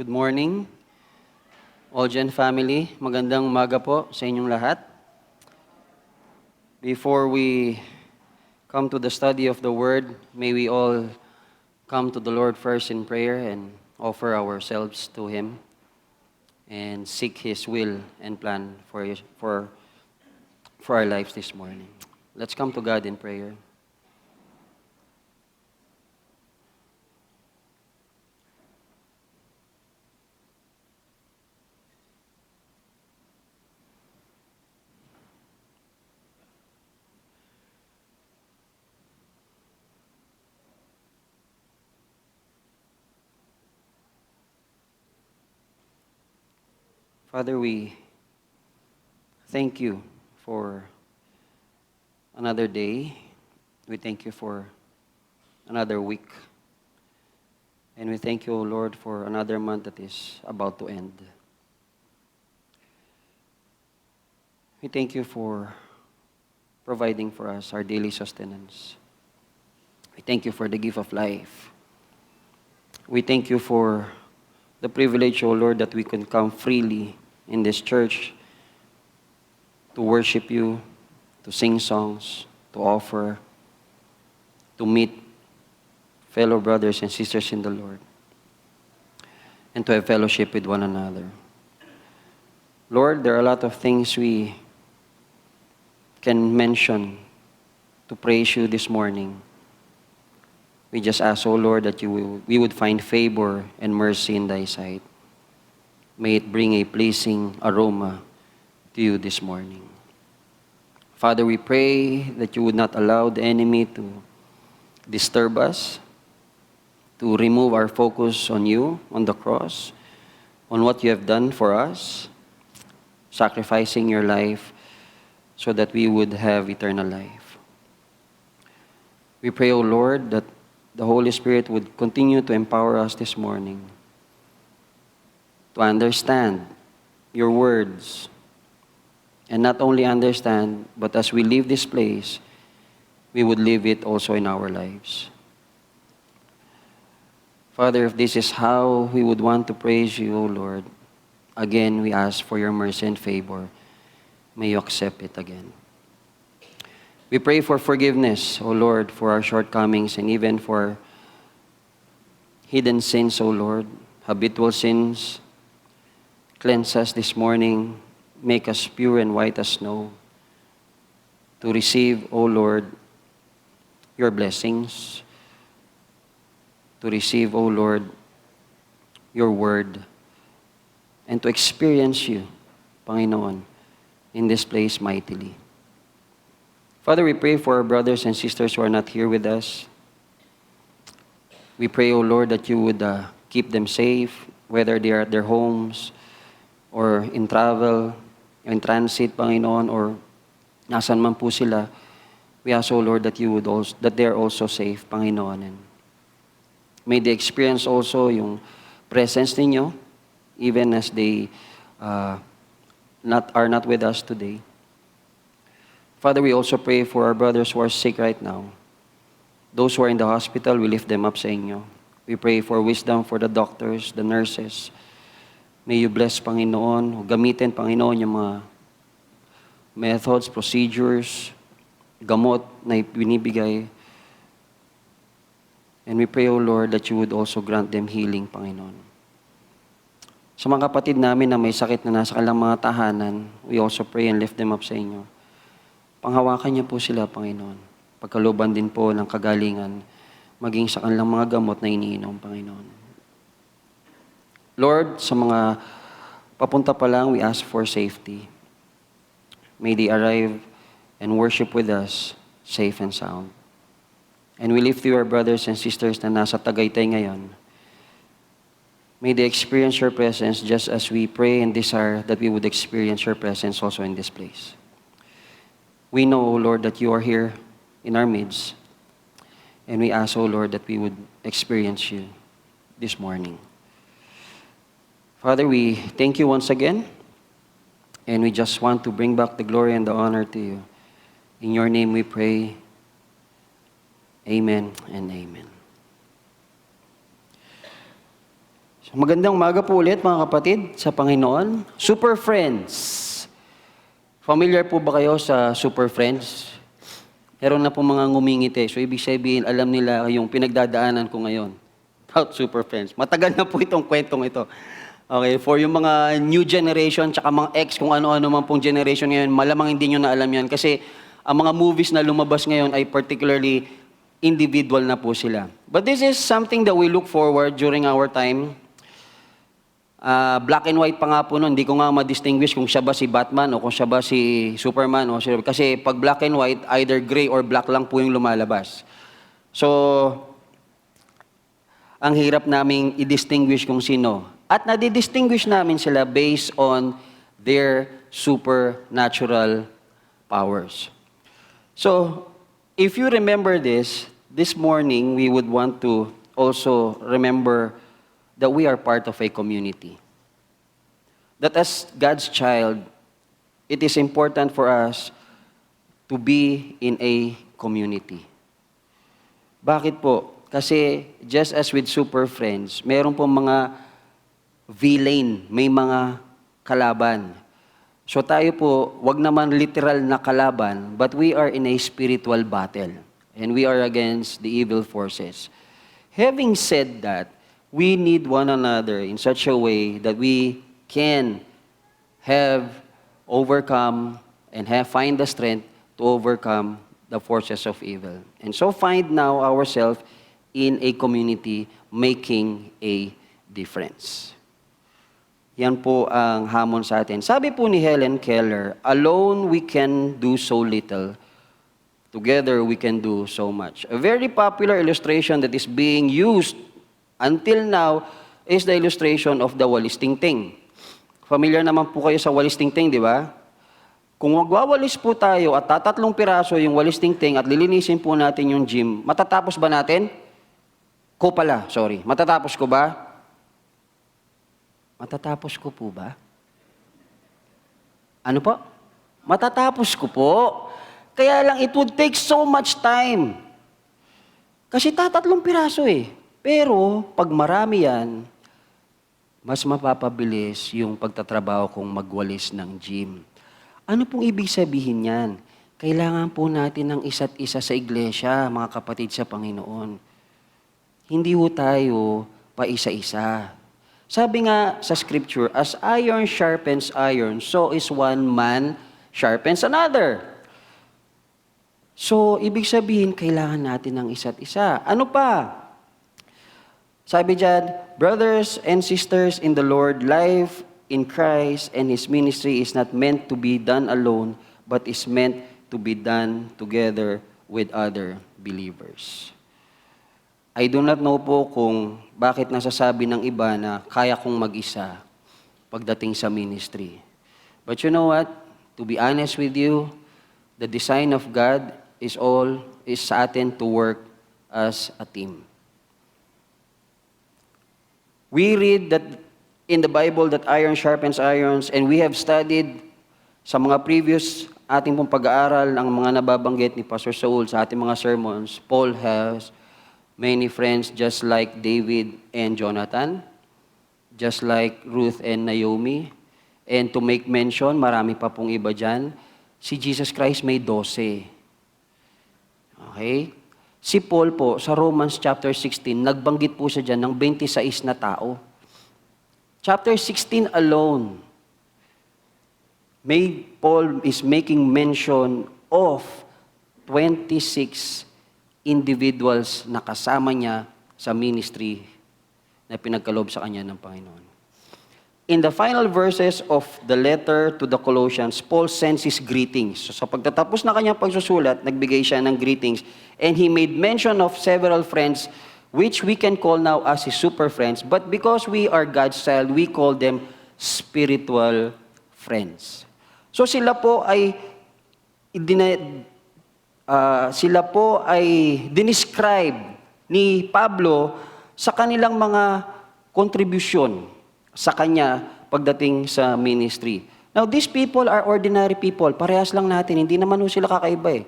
Good morning, Ogen family. Magandang umaga po sa inyong lahat. Before we come to the study of the Word, may we all come to the Lord first in prayer and offer ourselves to Him and seek His will and plan for our lives this morning. Let's come to God in prayer. Father, we thank you for another day. We thank you for another week. And we thank you, O Lord, for another month that is about to end. We thank you for providing for us our daily sustenance. We thank you for the gift of life. We thank you for the privilege, O Lord, that we can come freely in this church to worship you, to sing songs, to offer, to meet fellow brothers and sisters in the Lord, and to have fellowship with one another. Lord, there are a lot of things we can mention to praise you this morning. We just ask, O Lord, that we would find favor and mercy in thy sight. May it bring a pleasing aroma to you this morning. Father, we pray that you would not allow the enemy to disturb us, to remove our focus on you, on the cross, on what you have done for us, sacrificing your life so that we would have eternal life. We pray, O Lord, that the Holy Spirit would continue to empower us this morning to understand your words, and not only understand, but as we leave this place, we would live it also in our lives. Father, if this is how we would want to praise you, O Lord, again, we ask for your mercy and favor. May you accept it again. We pray for forgiveness, O Lord, for our shortcomings and even for hidden sins, O Lord, habitual sins. Cleanse us this morning, make us pure and white as snow, to receive, O Lord, your blessings, to receive, O Lord, your word, and to experience you, Panginoon, in this place mightily. Father, we pray for our brothers and sisters who are not here with us. We pray, O Lord, that you would keep them safe, whether they are at their homes, or in travel, in transit, Panginoon, or nasan man po sila, we ask, O Lord, that you would also, that they are also safe, Panginoon. And may they experience also yung presence ninyo, even as they are not with us today. Father, we also pray for our brothers who are sick right now. Those who are in the hospital, we lift them up sa inyo. We pray for wisdom for the doctors, the nurses. May you bless, Panginoon, gamitin, Panginoon, yung mga methods, procedures, gamot na binibigay. And we pray, O Lord, that you would also grant them healing, Panginoon. Sa mga kapatid namin na may sakit na nasa kanilang mga tahanan, we also pray and lift them up sa inyo. Panghawakan niyo po sila, Panginoon. Pagkalooban din po ng kagalingan, maging sa kanilang mga gamot na iniinom, Panginoon. Lord, sa mga papunta pa lang, we ask for safety. May they arrive and worship with us safe and sound. And we lift you, our brothers and sisters na nasa Tagaytay ngayon. May they experience your presence just as we pray and desire that we would experience your presence also in this place. We know, O Lord, that you are here in our midst. And we ask, O Lord, that we would experience you this morning. Father, we thank you once again, and we just want to bring back the glory and the honor to you. In your name we pray. Amen and amen. Magandang umaga po ulit mga kapatid sa Panginoon. Super Friends. Familiar po ba kayo sa Super Friends? Meron na po mga ngumingiti. So ibig sabihin, alam nila yung pinagdadaanan ko ngayon. About Super Friends. Matagal na po itong kwentong ito. Okay, for yung mga new generation, tsaka mga ex, kung ano-ano man pong generation ngayon, malamang hindi nyo na alam yan. Kasi ang mga movies na lumabas ngayon ay particularly individual na po sila. But this is something that we look forward during our time. Black and white pa nga po noon, hindi ko nga ma-distinguish kung siya ba si Batman o kung siya ba si Superman. Kasi pag black and white, either gray or black lang po yung lumalabas. So, ang hirap naming i-distinguish kung sino. At nadi-distinguish namin sila based on their supernatural powers. So, if you remember this morning, we would want to also remember that we are part of a community. That as God's child, it is important for us to be in a community. Bakit po? Kasi just as with Super Friends, meron po mga villain, may mga kalaban. So tayo po, wag naman literal na kalaban, but we are in a spiritual battle. And we are against the evil forces. Having said that, we need one another in such a way that we can overcome and find the strength to overcome the forces of evil. And so find now ourselves in a community making a difference. Yan po ang hamon sa atin. Sabi po ni Helen Keller, alone we can do so little. Together we can do so much. A very popular illustration that is being used until now is the illustration of the walis tingting. Familiar naman po kayo sa walis tingting, di ba? Kung magwawalis po tayo at tatatlong piraso yung walis tingting at lilinisin po natin yung gym, matatapos ba natin? Matatapos ko ba? Matatapos ko po ba? Ano po? Matatapos ko po. Kaya lang, it would take so much time. Kasi tatatlong piraso eh. Pero, pag marami yan, mas mapapabilis yung pagtatrabaho kong magwalis ng gym. Ano pong ibig sabihin yan? Kailangan po natin ng isa't isa sa iglesia, mga kapatid sa Panginoon. Hindi ho tayo pa isa-isa. Sabi nga sa scripture, as iron sharpens iron, so is one man sharpens another. So, ibig sabihin, kailangan natin ng isa't isa. Ano pa? Sabi dyan, brothers and sisters in the Lord, life in Christ and His ministry is not meant to be done alone, but is meant to be done together with other believers. I do not know po kung bakit nasasabi ng iba na kaya kong mag-isa pagdating sa ministry. But you know what? To be honest with you, the design of God is sa atin to work as a team. We read that in the Bible that iron sharpens irons, and we have studied sa mga previous ating pong pag-aaral ang mga nababanggit ni Pastor Saul sa ating mga sermons. Paul has many friends just like David and Jonathan, just like Ruth and Naomi. And to make mention, marami pa pong iba dyan, si Jesus Christ may 12. Okay? Si Paul po, sa Romans chapter 16, nagbanggit po siya dyan ng 26 na tao. Chapter 16 alone, Paul is making mention of 26 individuals na kasama niya sa ministry na pinagkaloob sa kanya ng Panginoon. In the final verses of the letter to the Colossians, Paul sends his greetings. So sa pagtatapos na kanyang pagsusulat, nagbigay siya ng greetings. And he made mention of several friends, which we can call now as his super friends. But because we are God's child, we call them spiritual friends. So sila po ay dinescribe ni Pablo sa kanilang mga contribution sa kanya pagdating sa ministry. Now, these people are ordinary people. Parehas lang natin. Hindi naman po sila kakaiba eh.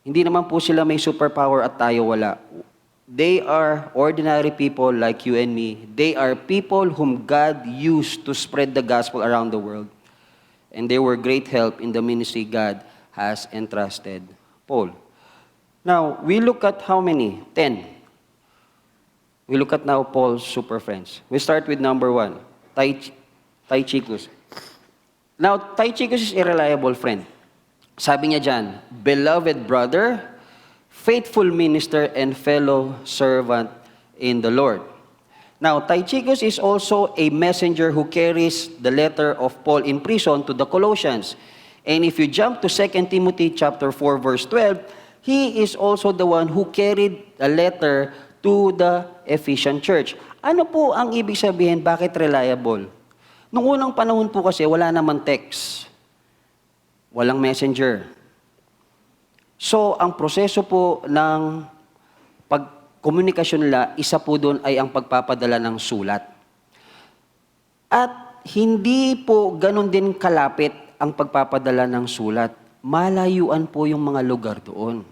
Hindi naman po sila may superpower at tayo wala. They are ordinary people like you and me. They are people whom God used to spread the gospel around the world. And they were great help in the ministry God has entrusted Paul. Now, we look at how many? 10. We look at now Paul's super friends. We start with number 1, Tychicus. Now, Tychicus is a reliable friend. Sabi niya dyan, beloved brother, faithful minister, and fellow servant in the Lord. Now, Tychicus is also a messenger who carries the letter of Paul in prison to the Colossians. And if you jump to 2 Timothy chapter 4, verse 12, he is also the one who carried a letter to the Ephesian church. Ano po ang ibig sabihin, bakit reliable? Noong unang panahon po kasi, wala naman text. Walang messenger. So, ang proseso po ng pagkomunikasyon nila, isa po doon ay ang pagpapadala ng sulat. At hindi po ganun din kalapit ang pagpapadala ng sulat. Malayuan po yung mga lugar doon.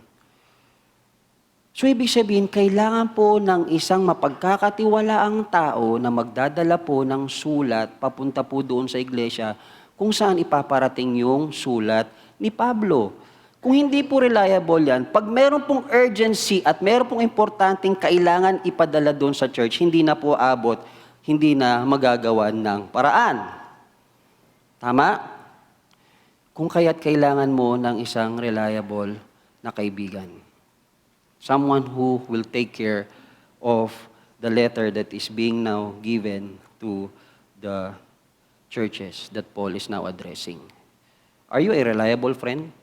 So, ibig sabihin, kailangan po ng isang mapagkakatiwalaang tao na magdadala po ng sulat papunta po doon sa iglesia kung saan ipaparating yung sulat ni Pablo. Kung hindi po reliable yan, pag meron pong urgency at meron pong importanteng kailangan ipadala doon sa church, hindi na po abot, hindi na magagawan ng paraan. Tama? Kung kaya't kailangan mo ng isang reliable na kaibigan. Someone who will take care of the letter that is being now given to the churches that Paul is now addressing. Are you a reliable friend?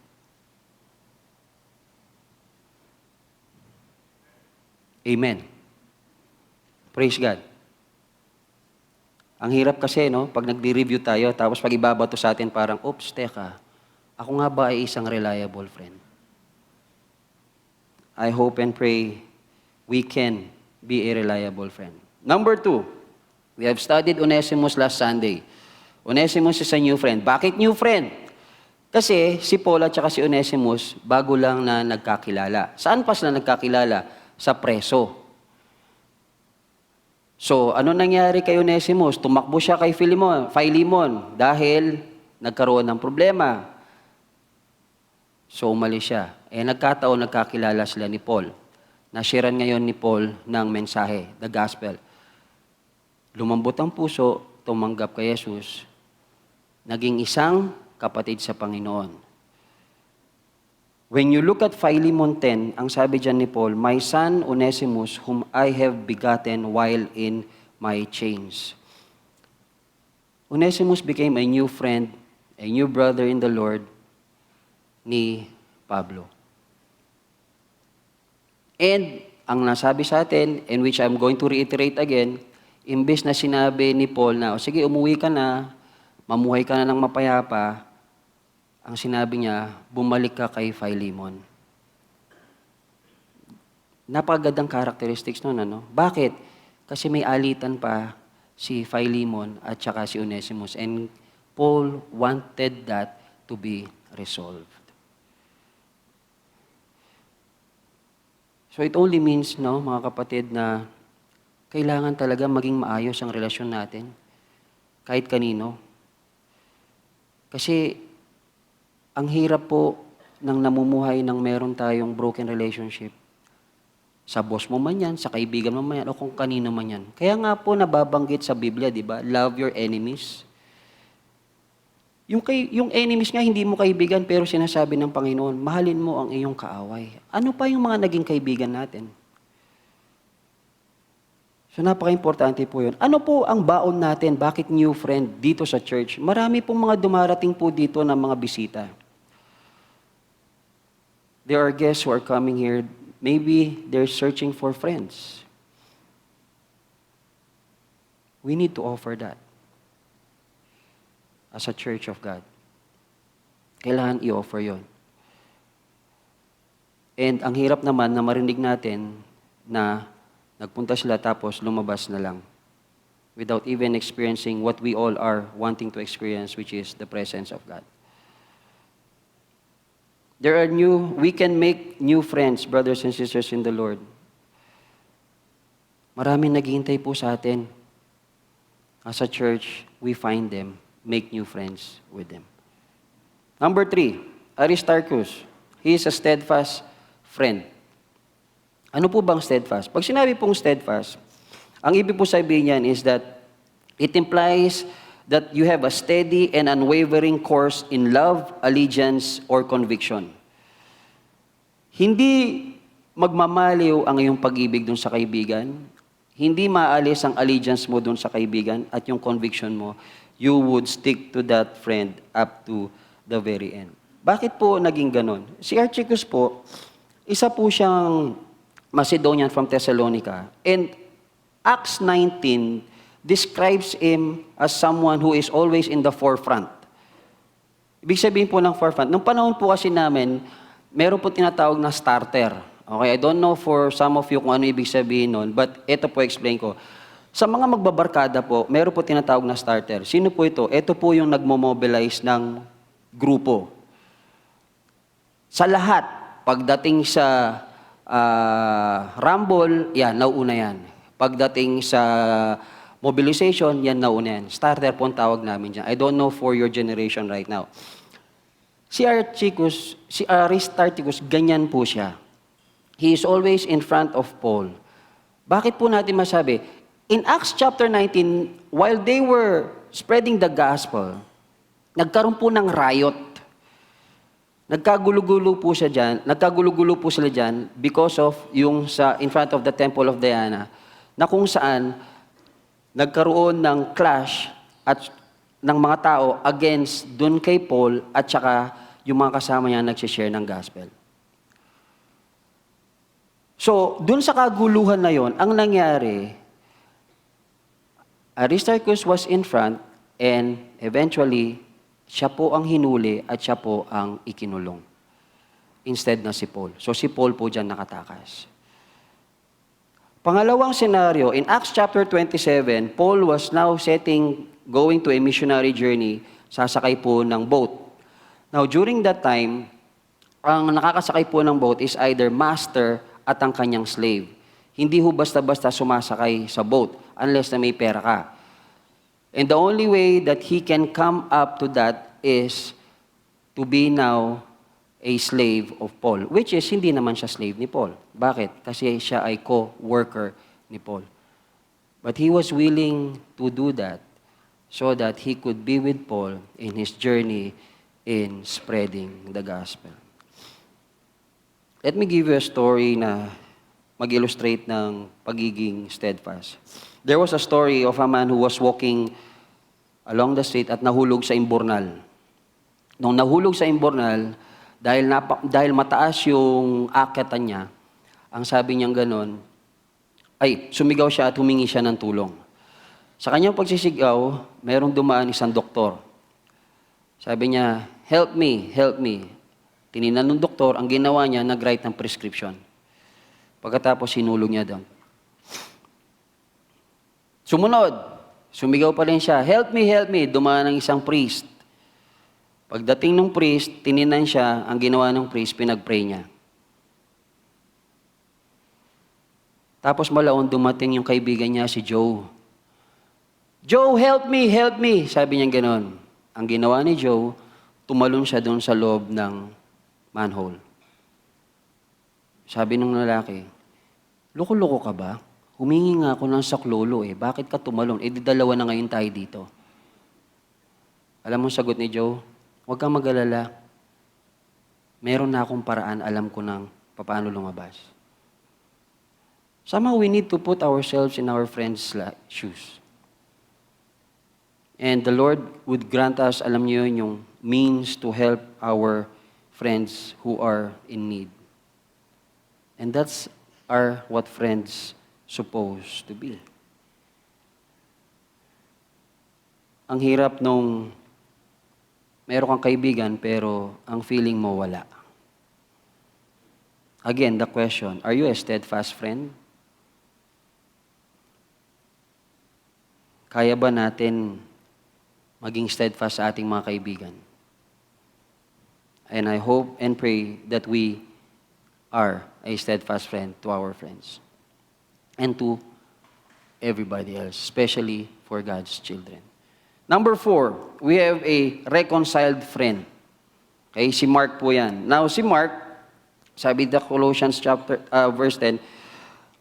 Amen. Praise God. Ang hirap kasi, no? Pag nagdi-review tayo, tapos pag ibabato sa atin parang, oops, teka, ako nga ba ay isang reliable friend? I hope and pray we can be a reliable friend. Number 2, we have studied Onesimus last Sunday. Onesimus is a new friend. Bakit new friend? Kasi si Paul at saka si Onesimus, bago lang na nagkakilala. Saan pa sila nagkakilala? Sa preso. So, ano nangyari kay Onesimus? Tumakbo siya kay Philemon dahil nagkaroon ng problema. So, umalis siya. Nagkataon, nagkakilala sila ni Paul. Nasharean ngayon ni Paul ng mensahe, the gospel. Lumambot ang puso, tumanggap kay Jesus, naging isang kapatid sa Panginoon. When you look at Philemon 10, ang sabi dyan ni Paul, my son Onesimus, whom I have begotten while in my chains. Onesimus became a new friend, a new brother in the Lord ni Pablo. And ang nasabi sa atin, and which I'm going to reiterate again, imbes na sinabi ni Paul na, sige, umuwi ka na, mamuhay ka na ng mapayapa, ang sinabi niya, bumalik ka kay Philemon. Napakagandang characteristics nun, ano? Bakit? Kasi may alitan pa si Philemon at saka si Onesimus. And Paul wanted that to be resolved. So it only means, no, mga kapatid, na kailangan talaga maging maayos ang relasyon natin kahit kanino. Kasi ang hirap po ng namumuhay ng meron tayong broken relationship. Sa boss mo man yan, sa kaibigan mo man yan, o kung kanino man yan. Kaya nga po nababanggit sa Biblia, di ba? Love your enemies. Yung enemies nga, hindi mo kaibigan, pero sinasabi ng Panginoon, mahalin mo ang iyong kaaway. Ano pa yung mga naging kaibigan natin? So napaka-importante po yun. Ano po ang baon natin? Bakit new friend dito sa church? Marami pong mga dumarating po dito ng mga bisita. There are guests who are coming here. Maybe they're searching for friends. We need to offer that. As a church of God. Kailangan i-offer yon. And ang hirap naman na marinig natin na nagpunta sila tapos lumabas na lang. Without even experiencing what we all are wanting to experience, which is the presence of God. We can make new friends, brothers and sisters in the Lord. Maraming naghihintay po sa atin. As a church, we find them, make new friends with them. Number 3, Aristarchus. He is a steadfast friend. Ano po bang steadfast? Pag sinabi pong steadfast, ang ibig po sabihin niyan is that it implies that you have a steady and unwavering course in love, allegiance, or conviction. Hindi magmamaliw ang iyong pag-ibig dun sa kaibigan. Hindi maalis ang allegiance mo dun sa kaibigan at yung conviction mo. You would stick to that friend up to the very end. Bakit po naging ganon? Si Archicus po, isa po siyang Macedonian from Thessalonica. And Acts 19 describes him as someone who is always in the forefront. Ibig sabihin po ng forefront. Nung panahon po kasi namin, meron po tinatawag na starter. Okay, I don't know for some of you kung ano ibig sabihin nun, but ito po explain ko. Sa mga magbabarkada po, meron po tinatawag na starter. Sino po ito? Ito po yung nagmo-mobilize ng grupo. Sa lahat, pagdating sa rumble, yan, nauuna yan. Pagdating sa mobilization, yan nauna yan. Starter po ang tawag namin dyan. I don't know for your generation right now. Si Aristarchus, ganyan po siya. He is always in front of Paul. Bakit po natin masabi? In Acts chapter 19, while they were spreading the gospel, nagkaroon po ng riot. Nagkagulo-gulo po sila dyan because of yung in front of the temple of Diana, na kung saan nagkaroon ng clash at ng mga tao against dun kay Paul at saka yung mga kasama niya nagsishare ng gospel. So, dun sa kaguluhan na yon, ang nangyari, Aristarchus was in front and eventually, siya po ang hinuli at siya po ang ikinulong. Instead na si Paul. So, si Paul po dyan nakatakas. Pangalawang senaryo, in Acts chapter 27, Paul was now going to a missionary journey, sasakay po ng boat. Now, during that time, ang nakakasakay po ng boat is either master at ang kanyang slave. Hindi ho basta-basta sumasakay sa boat unless na may pera ka. And the only way that he can come up to that is to be now a slave of Paul, which is hindi naman siya slave ni Paul. Bakit? Kasi siya ay co-worker ni Paul. But he was willing to do that so that he could be with Paul in his journey in spreading the gospel. Let me give you a story na mag-illustrate ng pagiging steadfast. There was a story of a man who was walking along the street at nahulog sa imburnal. Nung nahulog sa imburnal, dahil mataas yung akyatan niya, ang sabi niyang ganon, sumigaw siya at humingi siya ng tulong. Sa kanyang pagsisigaw, merong dumaan isang doktor. Sabi niya, help me, help me. Tininan ng doktor, ang ginawa niya, nag-write ng prescription. Pagkatapos, sinulog niya doon. Sumunod, sumigaw pa rin siya, help me, help me. Dumaan ng isang priest. Pagdating ng priest, tininan siya, ang ginawa ng priest, pinag-pray niya. Tapos malaon, dumating yung kaibigan niya, si Joe. Joe, help me, help me. Sabi niya gano'n. Ang ginawa ni Joe, tumalon siya doon sa loob ng manhole. Sabi ng lalaki, loko-loko ka ba? Humingi nga ako ng saklolo Bakit ka tumalon? Di dalawa na ngayon tayo dito. Alam mo sagot ni Joe? Huwag kang mag-alala. Meron na akong paraan, alam ko nang paano lumabas. Somehow we need to put ourselves in our friends' shoes. And the Lord would grant us, alam niyo yun, yung means to help our friends who are in need. And that's what friends supposed to be. Ang hirap nung meron kang kaibigan pero ang feeling mo wala. Again, the question, are you a steadfast friend? Kaya ba natin maging steadfast sa ating mga kaibigan? And I hope and pray that we are a steadfast friend to our friends and to everybody else, especially for God's children. Number 4, we have a reconciled friend. Okay, si Mark po yan. Now, si Mark, sabi the Colossians verse 10,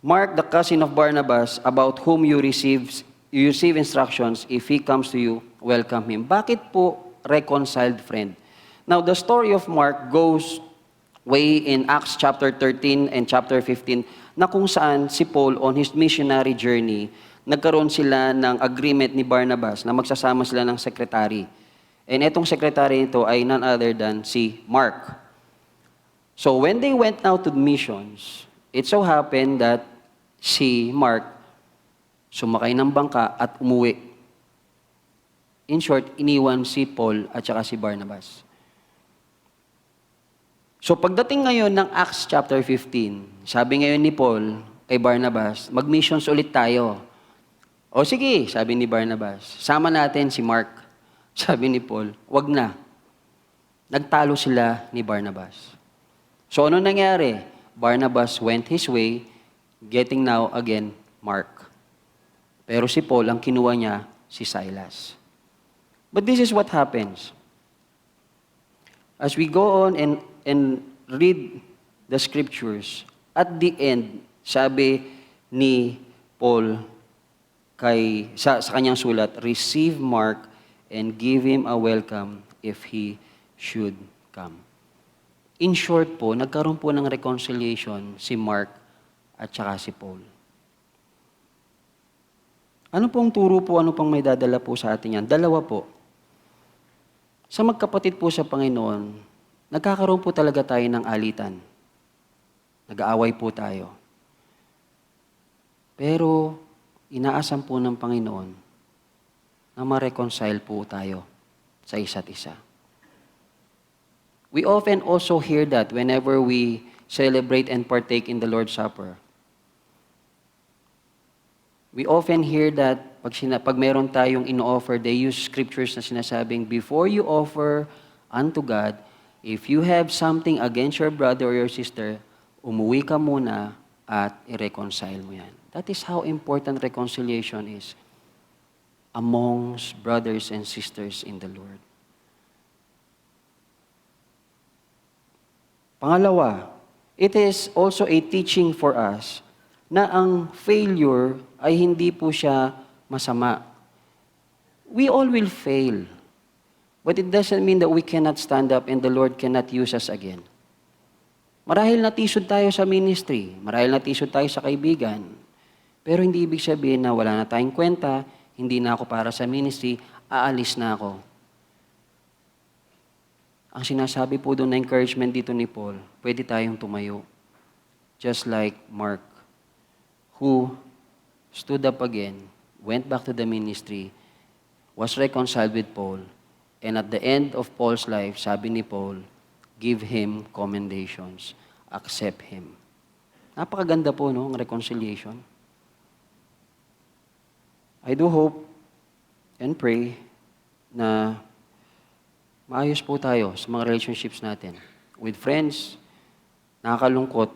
Mark, the cousin of Barnabas, about whom you receive instructions, if he comes to you, welcome him. Bakit po reconciled friend? Now, the story of Mark goes way in Acts chapter 13 and chapter 15, na kung saan si Paul on his missionary journey, nagkaroon sila ng agreement ni Barnabas na magsasama sila ng secretary. And etong secretary nito ay none other than si Mark. So when they went out to missions, it so happened that si Mark sumakay ng bangka at umuwi. In short, iniwan si Paul at saka si Barnabas. So pagdating ngayon ng Acts chapter 15, sabi ngayon ni Paul kay Barnabas, mag-missions ulit tayo. O sige, sabi ni Barnabas, sama natin si Mark. Sabi ni Paul, wag na. Nagtalo sila ni Barnabas. So ano nangyari? Barnabas went his way, getting now again Mark. Pero si Paul, ang kinuha niya, si Silas. But this is what happens. As we go on and read the scriptures, at the end, sabi ni Paul sa kanyang sulat, receive Mark and give him a welcome if he should come. In short po, nagkaroon po ng reconciliation si Mark at saka si Paul. Ano pong turo po, ano pong may dadala po sa atin yan? Dalawa po. Sa magkapatid po sa Panginoon, nagkakaroon po talaga tayo ng alitan. Nag-aaway po tayo. Pero, inaasam po ng Panginoon na ma-reconcile po tayo sa isa't isa. We often also hear that whenever we celebrate and partake in the Lord's Supper. We often hear that pag meron tayong ino-offer, they use scriptures na sinasabing, before you offer unto God, if you have something against your brother or your sister, umuwi ka muna at i-reconcile mo yan. That is how important reconciliation is amongst brothers and sisters in the Lord. Pangalawa, it is also a teaching for us na ang failure ay hindi po siya masama. We all will fail. But it doesn't mean that we cannot stand up and the Lord cannot use us again. Marahil natisod tayo sa ministry, marahil natisod tayo sa kaibigan, pero hindi ibig sabihin na wala na tayong kwenta, hindi na ako para sa ministry, aalis na ako. Ang sinasabi po doon na encouragement dito ni Paul, pwede tayong tumayo. Just like Mark, who stood up again, went back to the ministry, was reconciled with Paul, and at the end of Paul's life, sabi ni Paul, give him commendations, accept him. Napakaganda po, no, ang reconciliation. I do hope and pray na maayos po tayo sa mga relationships natin. With friends, nakakalungkot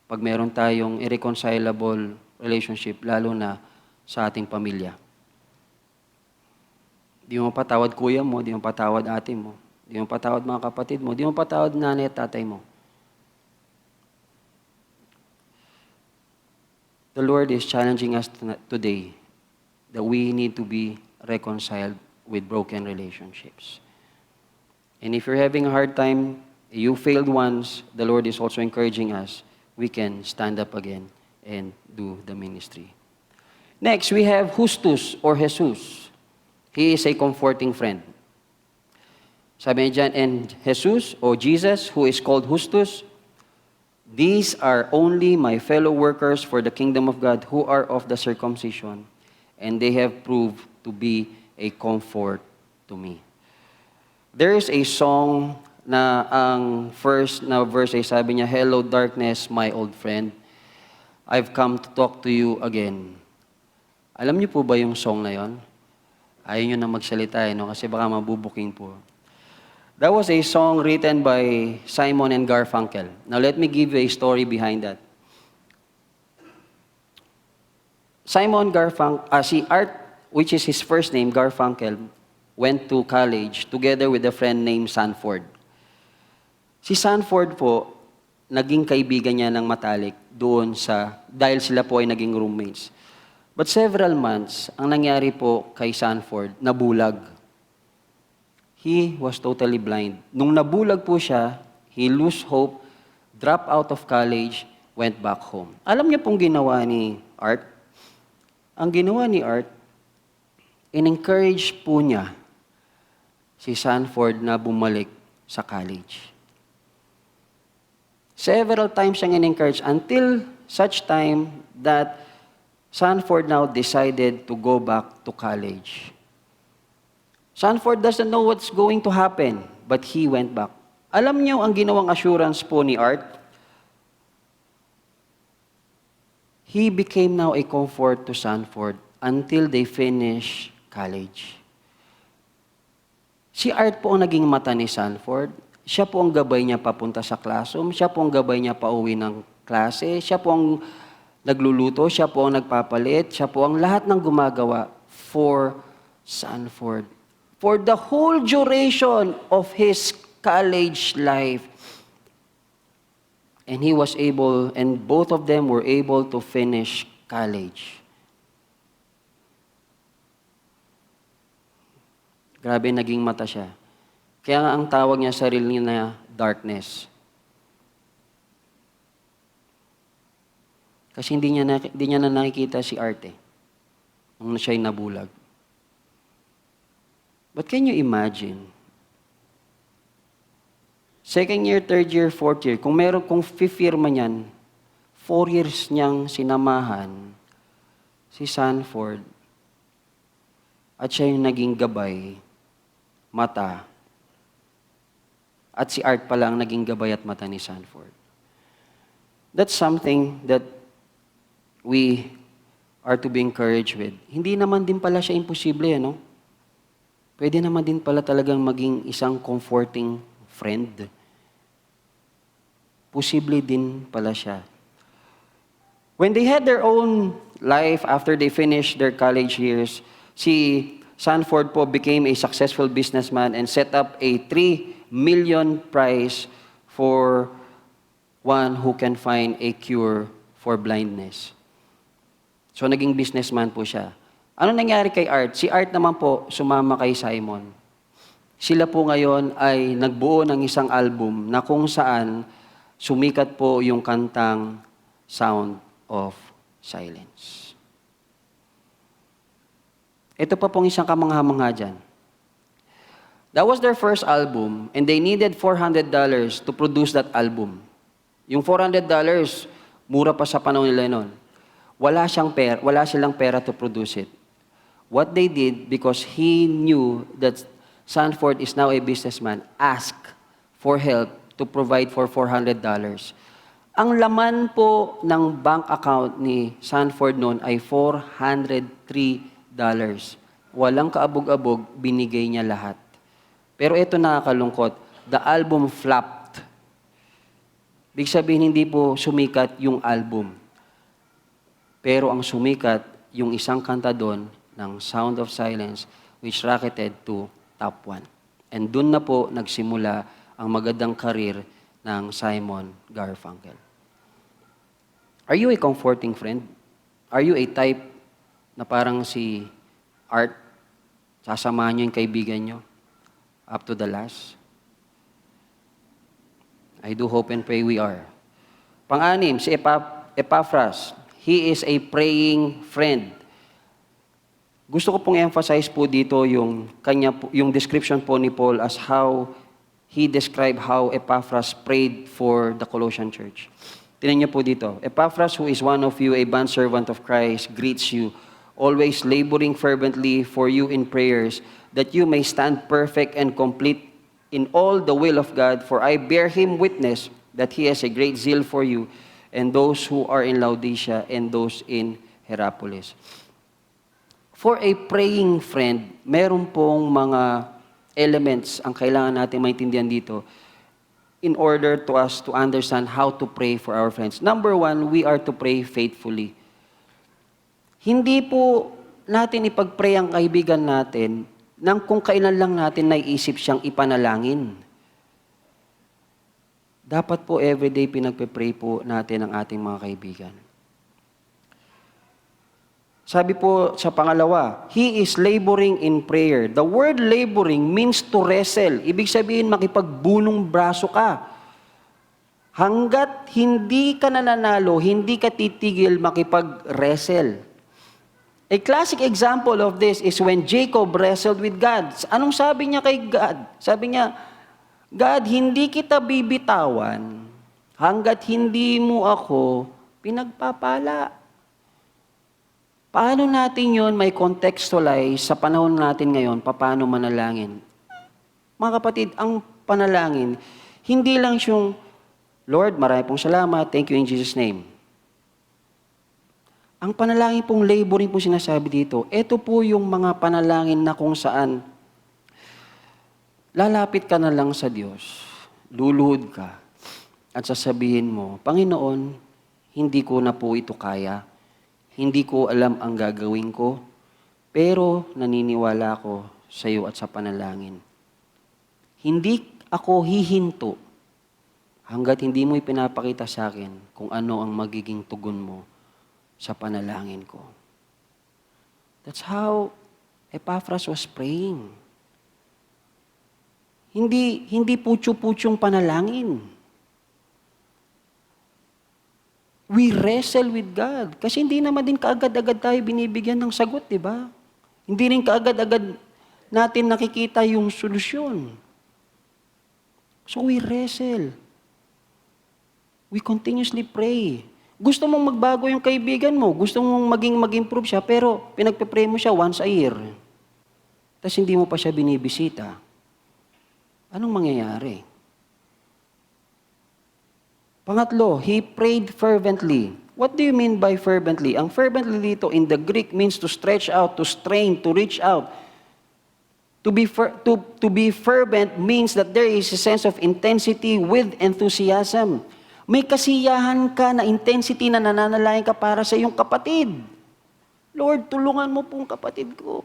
pag meron tayong irreconcilable relationship, lalo na sa ating pamilya. Di mo patawad kuya mo, di mo patawad ate mo, di mo patawad mga kapatid mo, di mo patawad nanay at tatay mo. The Lord is challenging us today that we need to be reconciled with broken relationships. And if you're having a hard time, you failed once, the Lord is also encouraging us, we can stand up again and do the ministry. Next, we have Justus or Jesus. He is a comforting friend. Sabi niya dyan, and Jesus or Jesus, who is called Justus, these are only my fellow workers for the kingdom of God who are of the circumcision, and they have proved to be a comfort to me. There is a song na ang first na verse ay sabi niya, hello darkness, my old friend. I've come to talk to you again. Alam niyo po ba yung song na yon? Ayaw nyo na magsalita, no? Kasi baka mabubuking po. That was a song written by Simon and Garfunkel. Now let me give you a story behind that. Simon si Art, which is his first name, Garfunkel, went to college together with a friend named Sanford. Si Sanford po, naging kaibigan niya ng matalik dahil sila po ay naging roommates. But several months, ang nangyari po kay Sanford, nabulag. He was totally blind. Nung nabulag po siya, he lost hope, dropped out of college, went back home. Alam niyo pong ginawa ni Art? Ang ginawa ni Art, in-encourage po niya si Sanford na bumalik sa college. Several times siyang in-encourage until such time that Sanford now decided to go back to college. Sanford doesn't know what's going to happen, but he went back. Alam niyo ang ginawang assurance po ni Art? He became now a comfort to Sanford until they finish college. Si Art po ang naging mata ni Sanford. Siya po ang gabay niya papunta sa classroom. Siya po ang gabay niya pauwi ng klase. Siya po ang nagluluto. Siya po ang nagpapalit. Siya po ang lahat ng gumagawa for Sanford. For the whole duration of his college life. And he was able, and both of them were able to finish college. Grabe, naging mata siya. Kaya nga ang tawag niya sa sarili niya darkness. Kasi hindi niya na nakikita si Art nung siya'y nabulag. But can you imagine? Second year, third year, fourth year, kung fifth year man yan, 4 years niyang sinamahan si Sanford at siya yung naging gabay, mata, at si Art pala ang naging gabay at mata ni Sanford. That's something that we are to be encouraged with. Hindi naman din pala siya imposible, no? Pwede naman din pala talagang maging isang comforting friend. Posible din pala siya. When they had their own life after they finished their college years, si Sanford po became a successful businessman and set up a 3 million prize for one who can find a cure for blindness. So naging businessman po siya. Ano nangyari kay Art? Si Art naman po sumama kay Simon. Sila po ngayon ay nagbuo ng isang album na kung saan sumikat po yung kantang Sound of Silence. Ito pa pong isang kamangha-mangha dyan. That was their first album and they needed $400 to produce that album. Yung $400, mura pa sa panahon nila noon. Wala silang pera to produce it. What they did, because he knew that Sanford is now a businessman, asked for help to provide for $400. Ang laman po ng bank account ni Sanford noon ay $403. Walang kaabog-abog, binigay niya lahat. Pero ito nakakalungkot, the album flopped. Ibig sabihin, hindi po sumikat yung album. Pero ang sumikat, yung isang kanta doon, ng Sound of Silence, which rocketed to top 1. And doon na po nagsimula ang magandang karir ng Simon Garfunkel. Are you a comforting friend? Are you a type na parang si Art, sasamahan niyo yung kaibigan niyo up to the last? I do hope and pray we are. Pang-anim, si Epaphras. He is a praying friend. Gusto ko pong emphasize po dito yung description po ni Paul as how he described how Epaphras prayed for the Colossian church. Tingnan niyo po dito. Epaphras, who is one of you, a bondservant of Christ, greets you, always laboring fervently for you in prayers, that you may stand perfect and complete in all the will of God, for I bear him witness that he has a great zeal for you, and those who are in Laodicea and those in Hierapolis. For a praying friend, meron pong mga elements ang kailangan natin maintindihan dito in order to us to understand how to pray for our friends. Number 1, we are to pray faithfully. Hindi po natin ipag-pray ang kaibigan natin nang kung kailan lang natin naiisip siyang ipanalangin. Dapat po everyday pinagpe-pray po natin ang ating mga kaibigan. Sabi po sa pangalawa, he is laboring in prayer. The word laboring means to wrestle. Ibig sabihin, makipagbunong braso ka. Hanggat hindi ka nananalo, hindi ka titigil makipag-wrestle. A classic example of this is when Jacob wrestled with God. Anong sabi niya kay God? Sabi niya, God, hindi kita bibitawan hanggat hindi mo ako pinagpapala. Paano natin yon may contextualize sa panahon natin ngayon, paano manalangin? Mga kapatid, ang panalangin, hindi lang siyang, Lord, marami pong salamat, thank you in Jesus' name. Ang panalangin pong laboring po sinasabi dito, ito po yung mga panalangin na kung saan lalapit ka na lang sa Diyos, luluhod ka, at sasabihin mo, Panginoon, hindi ko na po ito kaya. Hindi ko alam ang gagawin ko, pero naniniwala ako sa iyo at sa panalangin. Hindi ako hihinto hanggat hindi mo ipinapakita sa akin kung ano ang magiging tugon mo sa panalangin ko. That's how Epaphras was praying. Hindi putyo-putyong panalangin. We wrestle with God. Kasi hindi naman din kaagad-agad tayo binibigyan ng sagot, di ba? Hindi rin kaagad-agad natin nakikita yung solusyon. So we wrestle. We continuously pray. Gusto mong magbago yung kaibigan mo, gusto mong mag-improve siya, pero pinagpe-pray mo siya once a year. Tapos hindi mo pa siya binibisita. Anong mangyayari? Pangatlo, he prayed fervently. What do you mean by fervently? Ang fervently dito in the Greek means to stretch out, to strain, to reach out. To be fervent means that there is a sense of intensity with enthusiasm. May kasiyahan ka na intensity na nananalangin ka para sa iyong kapatid. Lord, tulungan mo pong kapatid ko.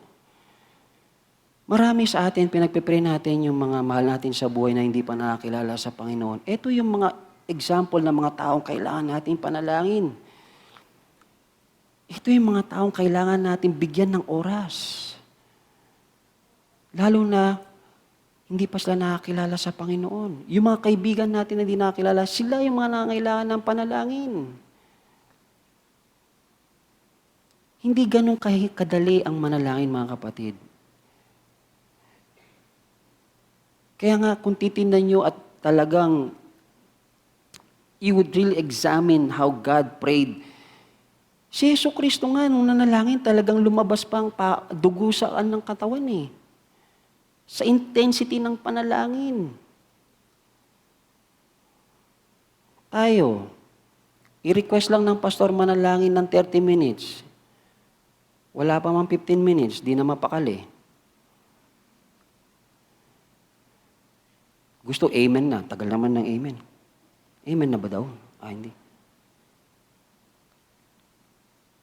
Marami sa atin, pinagpipray natin yung mga mahal natin sa buhay na hindi pa nakakilala sa Panginoon. Ito yung mga example ng mga taong kailangan natin panalangin. Ito yung mga taong kailangan natin bigyan ng oras. Lalo na, hindi pa sila nakakilala sa Panginoon. Yung mga kaibigan natin na hindi nakakilala, sila yung mga nangangailangan ng panalangin. Hindi ganun kadali ang manalangin, mga kapatid. Kaya nga, kung titingnan nyo at talagang you would really examine how God prayed. Si Yesu Kristo nga, nung nanalangin, talagang lumabas pa ang dugo saan ng katawan eh. Sa intensity ng panalangin. Tayo, i-request lang ng pastor manalangin ng 30 minutes. Wala pa man 15 minutes, di na mapakali. Gusto amen na, tagal naman ng amen. Amen na ba daw? Hindi.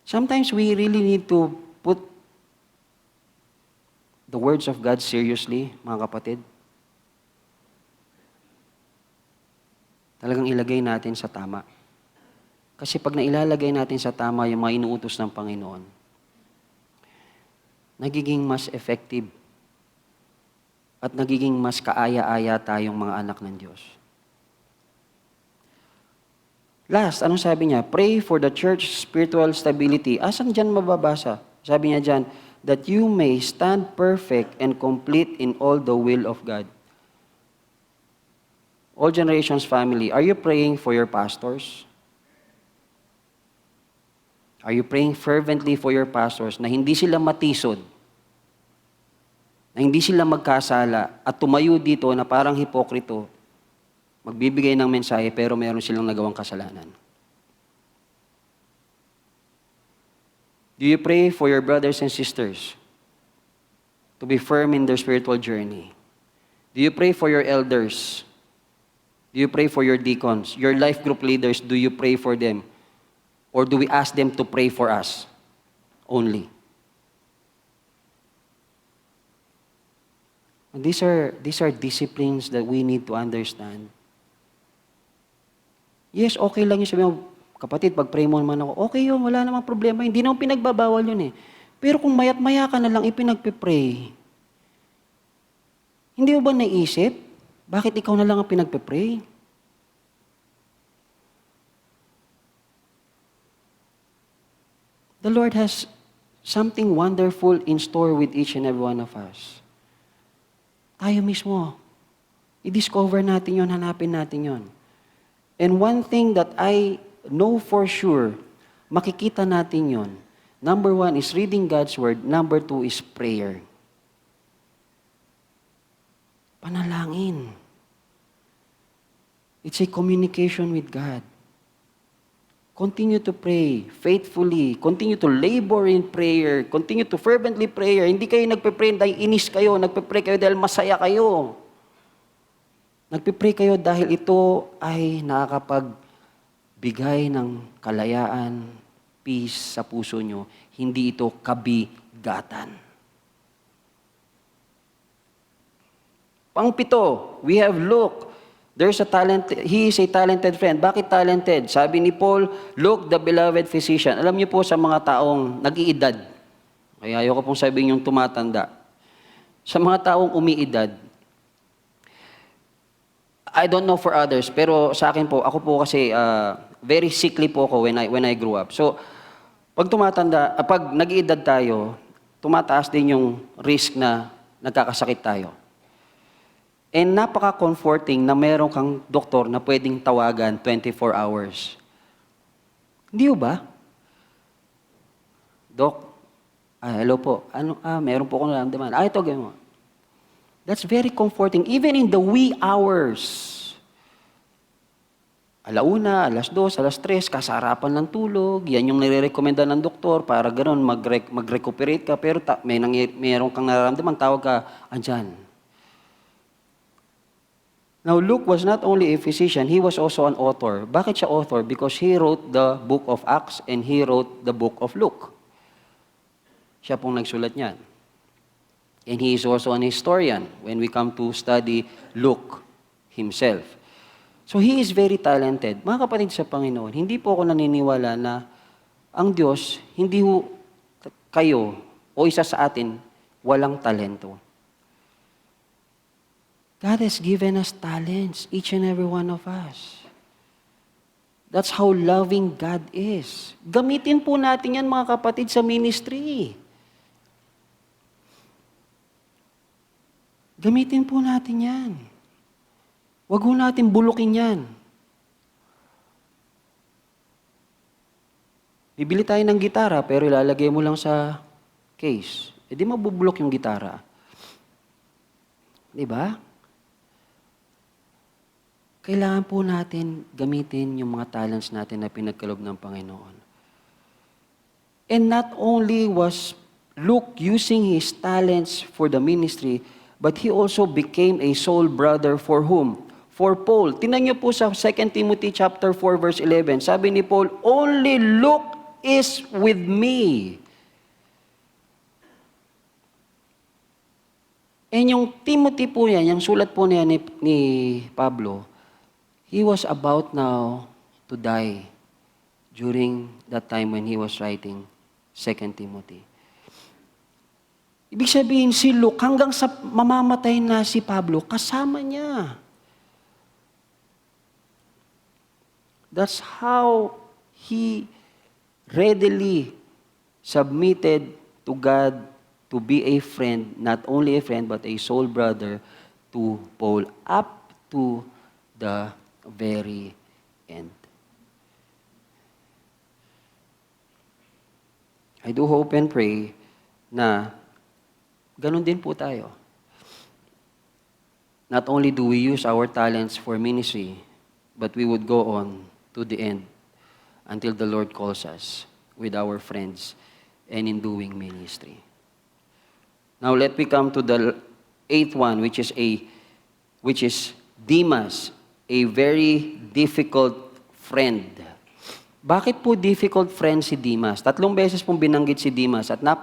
Sometimes we really need to put the words of God seriously, mga kapatid. Talagang ilagay natin sa tama. Kasi pag nailalagay natin sa tama yung mga inuutos ng Panginoon, nagiging mas effective at nagiging mas kaaya-aya tayong mga anak ng Diyos. Last, anong sabi niya? Pray for the church spiritual stability. Asan dyan mababasa? Sabi niya dyan, that you may stand perfect and complete in all the will of God. All Generations family, are you praying for your pastors? Are you praying fervently for your pastors na hindi sila matisod, na hindi sila magkasala at tumayo dito na parang hipokrito, magbibigay ng mensahe pero meron silang nagawang kasalanan? Do you pray for your brothers and sisters to be firm in their spiritual journey? Do you pray for your elders? Do you pray for your deacons? Your life group leaders, do you pray for them? Or do we ask them to pray for us? only. And these are disciplines that we need to understand. Yes, okay lang yung sabi mo, kapatid, pag-pray mo naman ako, okay yun, wala namang problema. Hindi naman pinagbabawal yun eh. Pero kung mayat maya ka na lang ipinagpipray, hindi mo ba naisip? Bakit ikaw na lang ang pinagpipray? The Lord has something wonderful in store with each and every one of us. Tayo mismo. I-discover natin yon, hanapin natin yon. And one thing that I know for sure, makikita natin yon. Number 1 is reading God's Word. Number 2 is prayer. Panalangin. It's a communication with God. Continue to pray faithfully. Continue to labor in prayer. Continue to fervently pray. Hindi kayo nagpe-pray dahil inis kayo. Nagpe-pray kayo dahil masaya kayo. Nagpe-pray kayo dahil ito ay nakakapagbigay ng kalayaan, peace sa puso nyo. Hindi ito kabigatan. Pang-pito, we have Luke. He is a talented friend. Bakit talented? Sabi ni Paul, Luke, the beloved physician. Alam niyo po sa mga taong nag-iedad, kaya ayoko pong sabihin yung tumatanda. Sa mga taong umiidad, I don't know for others, pero sa akin po, ako po kasi very sickly po ako when I grew up. So, pag pag nag-iedad tayo, tumataas din yung risk na nagkakasakit tayo. And napaka-comforting na meron kang doktor na pwedeng tawagan 24 hours. Hindi ba? Dok, hello po. Meron po akong naramdaman. Ito, gano'n. That's very comforting. Even in the wee hours. 1:00, 2:00, 3:00, kasarapan ng tulog. Yan yung nire-recommenda ng doktor para gano'n mag-recuperate ka. Pero meron kang nararamdaman, tawag ka, andyan. Now, Luke was not only a physician, he was also an author. Bakit siya author? Because he wrote the book of Acts and he wrote the book of Luke. Siya pong nagsulat niyan. And he is also an historian when we come to study Luke himself. So he is very talented. Mga kapatid sa Panginoon, hindi po ako naniniwala na ang Diyos, hindi kayo o isa sa atin, walang talento. God has given us talents, each and every one of us. That's how loving God is. Gamitin po natin yan, mga kapatid, sa ministry. Gamitin po natin yan. Huwag po natin bulukin yan. Bibili tayo ng gitara, pero ilalagay mo lang sa case. Di mabubulok yung gitara. Diba? Kailangan po natin gamitin yung mga talents natin na pinagkaloob ng Panginoon. And not only was Luke using his talents for the ministry, but he also became a soul brother for whom? For Paul. Tingnan niyo po sa 2 Timothy chapter 4 verse 11. Sabi ni Paul, only Luke is with me. And yung Timothy po yan, yung sulat po niya ni Pablo, he was about now to die during that time when he was writing 2 Timothy. Ibig sabihin, si Luke, hanggang sa mamamatay na si Pablo, kasama niya. That's how he readily submitted to God to be a friend, not only a friend, but a soul brother to Paul, up to the very end. I do hope and pray na ganun din po tayo. Not only do we use our talents for ministry, but we would go on to the end until the Lord calls us with our friends and in doing ministry. Now let me come to the 8th one, which is Demas, a very difficult friend. Bakit po difficult friend si Demas? 3 beses pong binanggit si Demas at not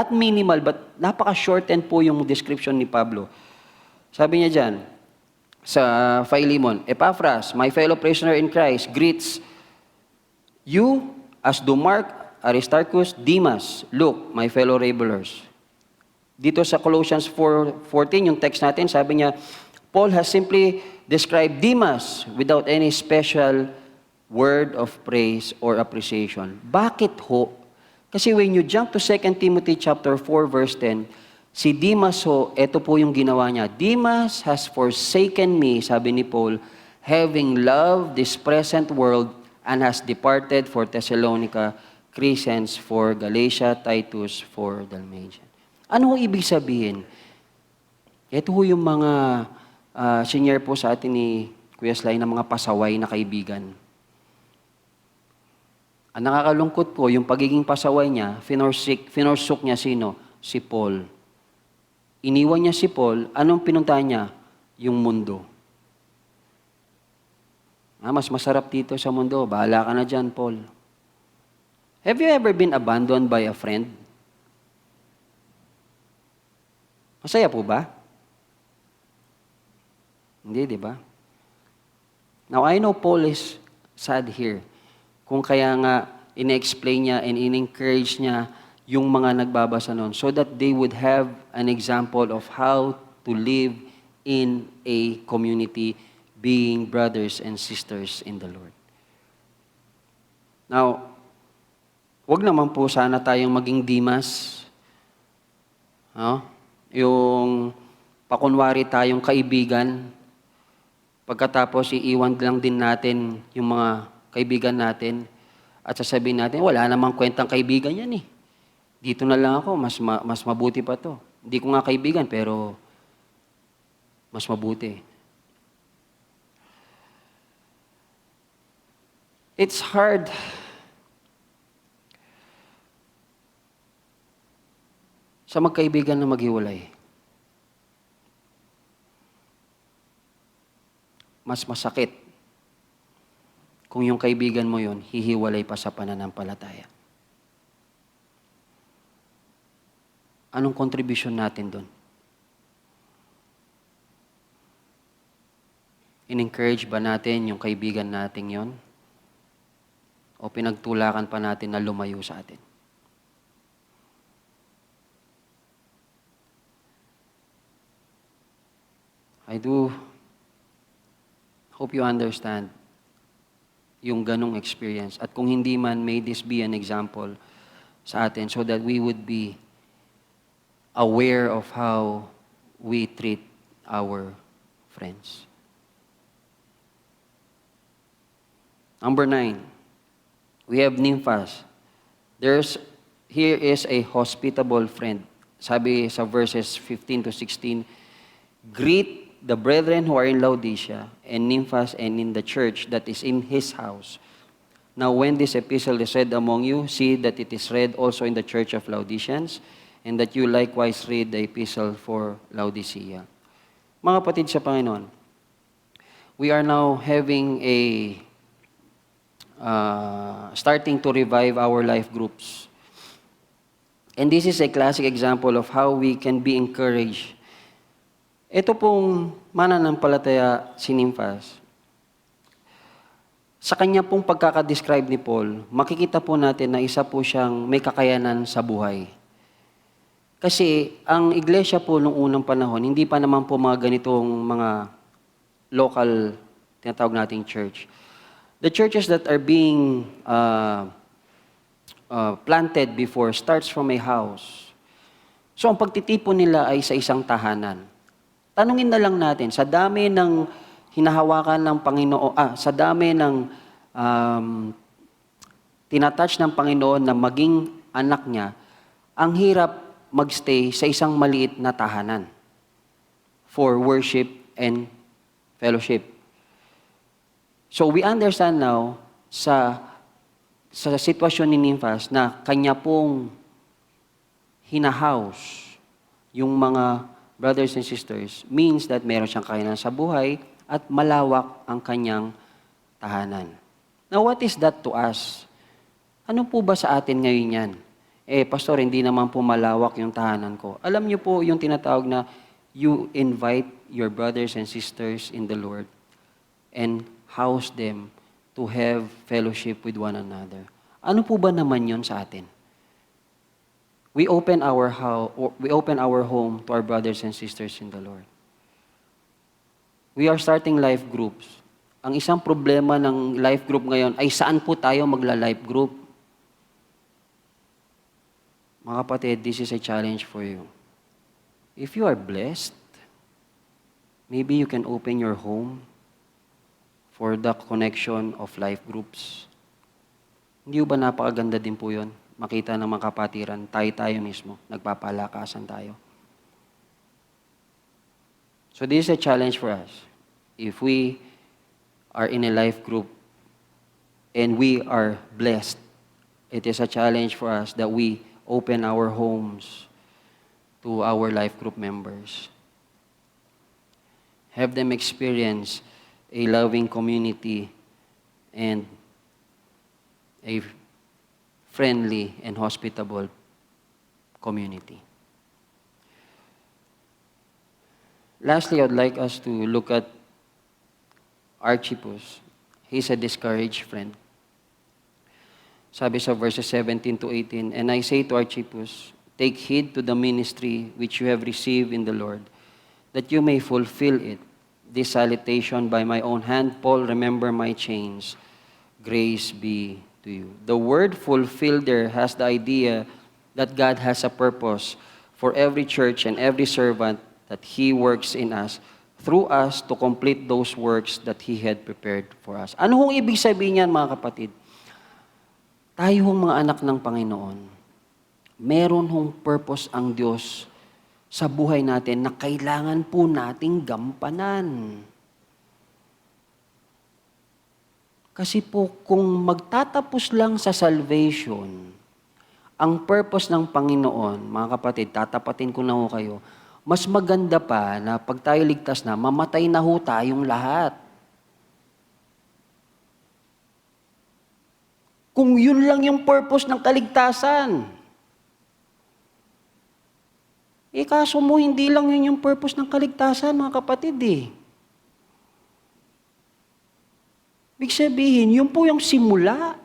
minimal but napaka-shortened po yung description ni Pablo. Sabi niya dyan, sa Philemon, Epaphras, my fellow prisoner in Christ, greets you as do Mark, Aristarchus, Demas, Luke, my fellow laborers. Dito sa Colossians 4:14, yung text natin, sabi niya, Paul has simply described Demas without any special word of praise or appreciation. Bakit ho? Kasi when you jump to 2 Timothy chapter 4 verse 10, si Demas ho, ito po yung ginawa niya. Demas has forsaken me, sabi ni Paul, having loved this present world and has departed for Thessalonica, Crescens for Galatia, Titus for Dalmatia. Ano ho ibig sabihin? Ito ho yung mga senior po sa atin ni Kuya Sly na mga pasaway na kaibigan. Ang nakakalungkot po, yung pagiging pasaway niya, finorsok niya sino? Si Paul. Iniwan niya si Paul, anong pinuntahan niya? Yung mundo. Mas masarap dito sa mundo. Bahala ka na dyan, Paul. Have you ever been abandoned by a friend? Masaya po ba? Hindi, di ba? Now, I know Paul is sad here. Kung kaya nga, ina-explain niya and in-encourage niya yung mga nagbabasa noon so that they would have an example of how to live in a community being brothers and sisters in the Lord. Now, wag naman po sana tayong maging Demas. No? Yung pakunwari tayong kaibigan, pagkatapos iiwan lang din natin yung mga kaibigan natin at sasabihin natin, wala namang kwentang kaibigan yan eh. Dito na lang ako, mas mabuti pa to. Hindi ko nga kaibigan, pero mas mabuti. It's hard sa magkaibigan na maghiwalay. Mas masakit kung yung kaibigan mo yon hihiwalay pa sa pananampalataya. Anong contribution natin doon? In-encourage ba natin yung kaibigan natin yon? O pinagtulakan pa natin na lumayo sa atin? I do hope you understand yung ganong experience. At kung hindi man, may this be an example sa atin so that we would be aware of how we treat our friends. Number 9, we have Nymphas. Here is a hospitable friend. Sabi sa verses 15 to 16, greet the brethren who are in Laodicea and Nymphas and in the church that is in his house. Now when this epistle is read among you, see that it is read also in the church of Laodiceans, and that you likewise read the epistle for Laodicea. Mga kapatid sa Panginoon, we are now having starting to revive our life groups. And this is a classic example of how we can be encouraged. Ito pong mananampalataya si Nymphas. Sa kanya pong pagkakadescribe ni Paul, makikita po natin na isa po siyang may kakayanan sa buhay. Kasi ang iglesia po nung unang panahon, hindi pa naman po mga ganitong mga local, tinatawag nating church. The churches that are being planted before starts from a house. So ang pagtitipon nila ay sa isang tahanan. Tanungin na lang natin, sa dami ng hinahawakan ng Panginoon, sa dami ng tinatouch ng Panginoon na maging anak niya, ang hirap magstay sa isang maliit na tahanan for worship and fellowship. So we understand now sa sitwasyon ni Nymphas na kanya pong hinahouse yung mga brothers and sisters means that meron siyang kakayanan sa buhay at malawak ang kanyang tahanan. Now, what is that to us? Ano po ba sa atin ngayon yan? Pastor, hindi naman po malawak yung tahanan ko. Alam niyo po yung tinatawag na you invite your brothers and sisters in the Lord and house them to have fellowship with one another. Ano po ba naman yon sa atin? We open our home to our brothers and sisters in the Lord. We are starting life groups. Ang isang problema ng life group ngayon ay saan po tayo magla-life group? Mga kapatid, this is a challenge for you. If you are blessed, maybe you can open your home for the connection of life groups. Hindi ba napakaganda din po yun? Makita ng mga kapatiran, tayo mismo, nagpapalakasan tayo. So this is a challenge for us. If we are in a life group and we are blessed, it is a challenge for us that we open our homes to our life group members. Have them experience a loving community and a friendly and hospitable community. Lastly, I'd like us to look at Archippus. He's a discouraged friend. Sabi sa verses 17 to 18, "And I say to Archippus, take heed to the ministry which you have received in the Lord, that you may fulfill it. This salutation by my own hand, Paul, remember my chains. Grace be to you." The word fulfill there has the idea that God has a purpose for every church and every servant that He works in us, through us to complete those works that He had prepared for us. Ano hong ibig sabihin niyan, mga kapatid? Tayo hong mga anak ng Panginoon, meron hong purpose ang Diyos sa buhay natin na kailangan po nating gampanan. Kasi po, kung magtatapos lang sa salvation, ang purpose ng Panginoon, mga kapatid, tatapatin ko na ho kayo, mas maganda pa na pag tayo ligtas na, mamatay na ho tayong lahat. Kung yun lang yung purpose ng kaligtasan. Kaso mo, hindi lang yun yung purpose ng kaligtasan, mga kapatid Ibig sabihin, yun po yung simula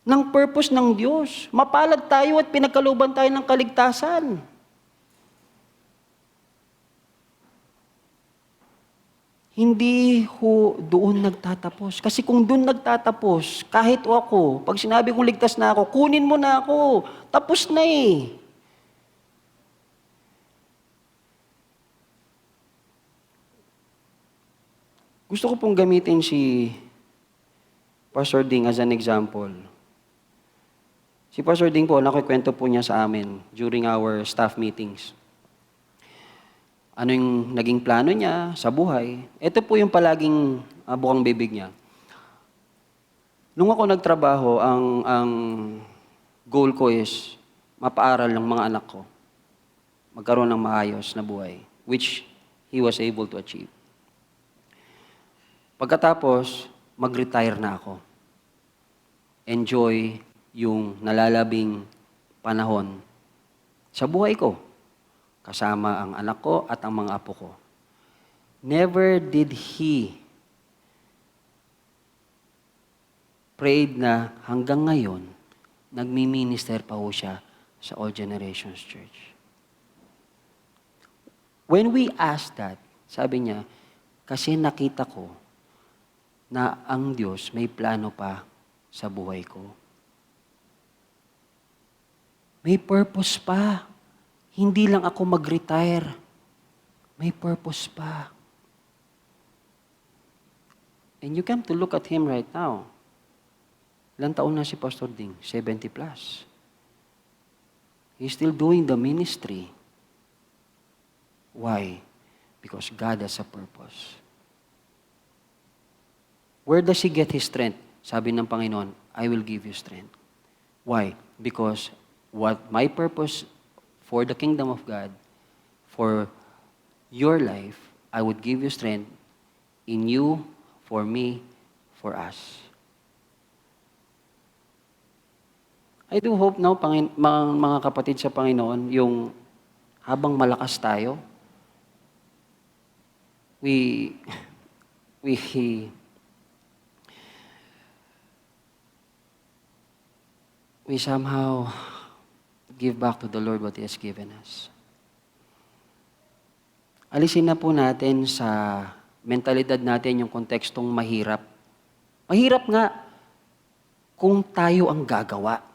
ng purpose ng Diyos. Mapalad tayo at pinagkalooban tayo ng kaligtasan. Hindi ho doon nagtatapos. Kasi kung doon nagtatapos, kahit ako, pag sinabi kong ligtas na ako, kunin mo na ako. Tapos na Gusto ko pong gamitin si Pastor Ding as an example. Si Pastor Ding po, nakikwento po niya sa amin during our staff meetings. Ano yung naging plano niya sa buhay. Ito po yung palaging bukang bibig niya. Nung ako nagtrabaho, ang goal ko is mapaaral ng mga anak ko. Magkaroon ng maayos na buhay, which he was able to achieve. Pagkatapos, mag-retire na ako. Enjoy yung nalalabing panahon sa buhay ko, kasama ang anak ko at ang mga apo ko. Never did he prayed na hanggang ngayon, nagmi-minister pa ho siya sa All Generations Church. When we asked that, sabi niya, kasi nakita ko na ang Diyos may plano pa sa buhay ko. May purpose pa. Hindi lang ako mag-retire. May purpose pa. And you come to look at him right now. Ilang taon na si Pastor Ding? 70 plus. He's still doing the ministry. Why? Because God has a purpose. Where does he get his strength? Sabi ng Panginoon, I will give you strength. Why? Because what my purpose for the kingdom of God, for your life, I would give you strength in you, for me, for us. I do hope now, mga kapatid sa Panginoon, yung habang malakas tayo, we somehow give back to the Lord what He has given us. Alisin na po natin sa mentalidad natin yung kontekstong mahirap. Mahirap nga kung tayo ang gagawa.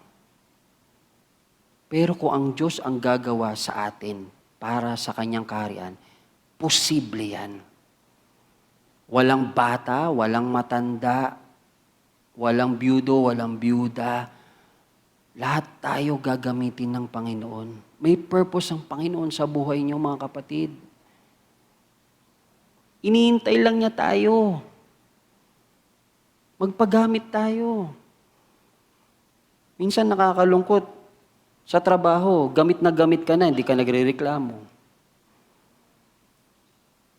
Pero kung ang Diyos ang gagawa sa atin para sa Kanyang kaharian, posible yan. Walang bata, walang matanda, walang byudo, walang byuda. Lahat tayo gagamitin ng Panginoon. May purpose ang Panginoon sa buhay niyo, mga kapatid. Iniintay lang niya tayo. Magpagamit tayo. Minsan nakakalungkot. Sa trabaho, gamit ka na, hindi ka nagrereklamo.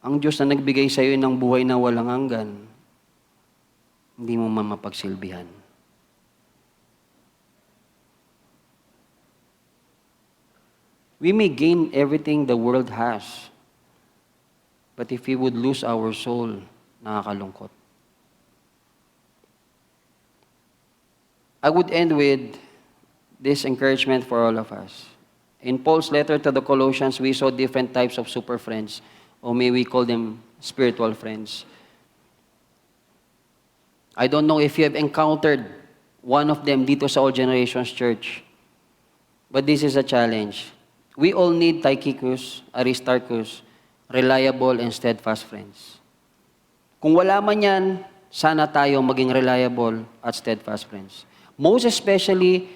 Ang Diyos na nagbigay sa iyo ng buhay na walang hanggan, hindi mo mamapagsilbihan. We may gain everything the world has, but if we would lose our soul, nakakalungkot. I would end with this encouragement for all of us. In Paul's letter to the Colossians, we saw different types of super friends, or may we call them spiritual friends. I don't know if you have encountered one of them dito sa All Generations Church, but this is a challenge. We all need Tychicus, Aristarchus, reliable and steadfast friends. Kung wala man yan, sana tayo maging reliable at steadfast friends. Most especially,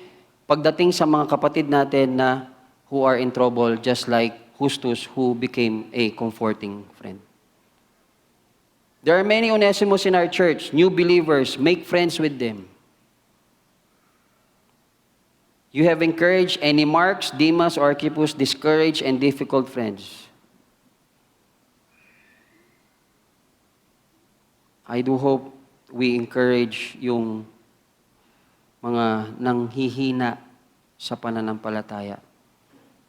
pagdating sa mga kapatid natin na who are in trouble, just like Justus, who became a comforting friend. There are many Onesimos in our church, new believers. Make friends with them. You have encouraged any Marks, Demas, or Archippus, discouraged and difficult friends. I do hope we encourage yung mga nanghihina sa pananampalataya.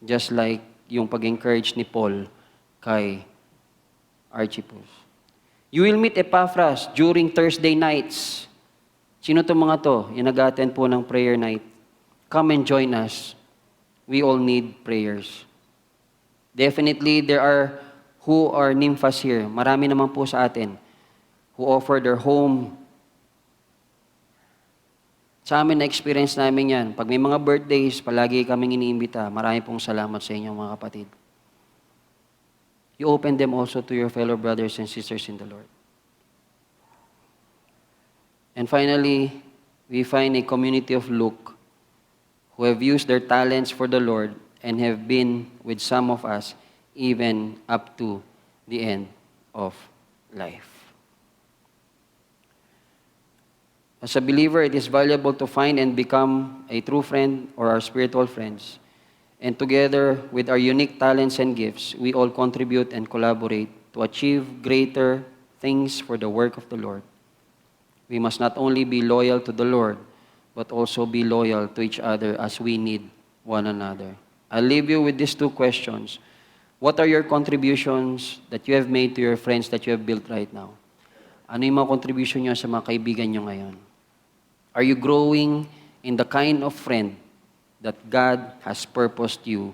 Just like yung pag-encourage ni Paul kay Archippus. You will meet Epaphras during Thursday nights. Sino to mga to? Yung nag-attend po ng prayer night. Come and join us. We all need prayers. Definitely, there are who are nymphas here. Marami naman po sa atin who offer their home. Sa amin, na-experience namin yan. Pag may mga birthdays, palagi kaming iniimbita. Marami pong salamat sa inyo, mga kapatid. You open them also to your fellow brothers and sisters in the Lord. And finally, we find a community of Luke who have used their talents for the Lord and have been with some of us even up to the end of life. As a believer, it is valuable to find and become a true friend or our spiritual friends. And together with our unique talents and gifts, we all contribute and collaborate to achieve greater things for the work of the Lord. We must not only be loyal to the Lord, but also be loyal to each other as we need one another. I'll leave you with these two questions. What are your contributions that you have made to your friends that you have built right now? Ano yung mga contribution nyo sa mga kaibigan nyo ngayon? Are you growing in the kind of friend that God has purposed you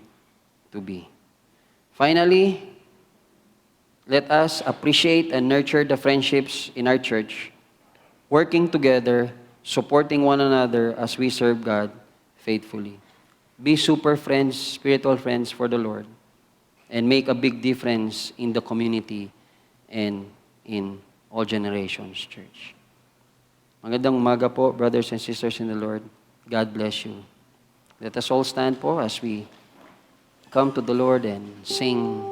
to be? Finally, let us appreciate and nurture the friendships in our church, working together, supporting one another as we serve God faithfully. Be super friends, spiritual friends for the Lord, and make a big difference in the community and in All Generations Church. Magandang umaga po, brothers and sisters in the Lord. God bless you. Let us all stand po as we come to the Lord and sing.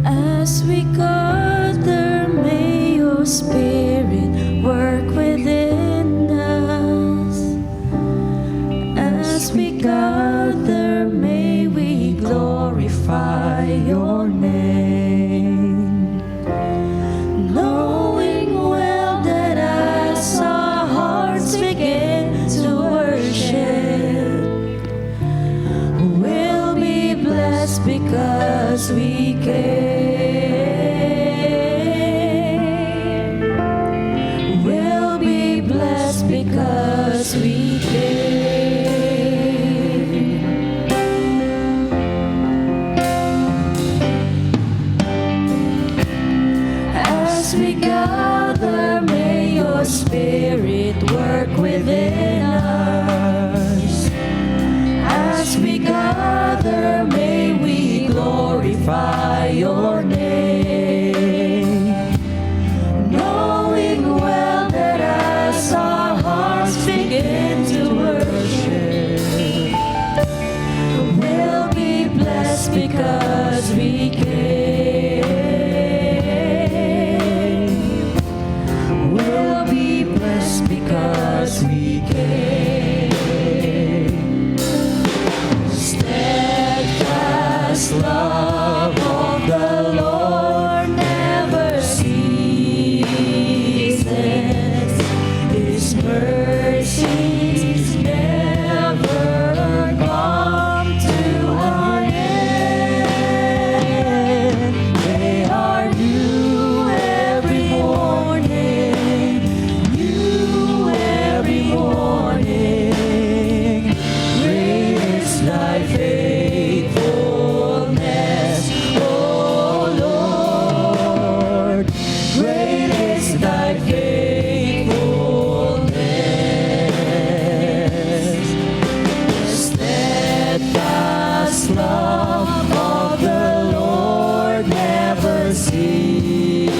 As we gather, may your Spirit work within us. As we gather, may we glorify your name. Knowing well that as our hearts begin to worship, we'll be blessed because we came. We'll be blessed because we came. As we gather, may your Spirit work within us. As we gather, may we glorify your name. Knowing well that as our hearts begin to worship, we'll be blessed because we came. We'll be blessed because we came. Steadfast love of the Lord never ceases. His mercies never come to an end. They are new every morning, new every morning. Great is thy faithfulness, O Lord. Great is thy faithfulness. The steadfast love of the Lord never ceases.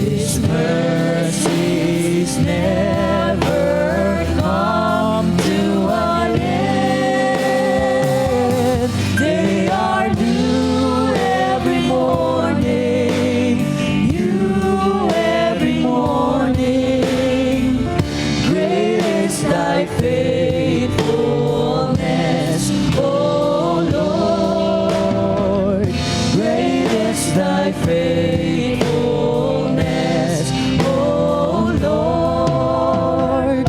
His mercies never come to an end. They are new every morning, new every morning. Great is thy faithfulness, O Lord. Great is thy faithfulness, O Lord.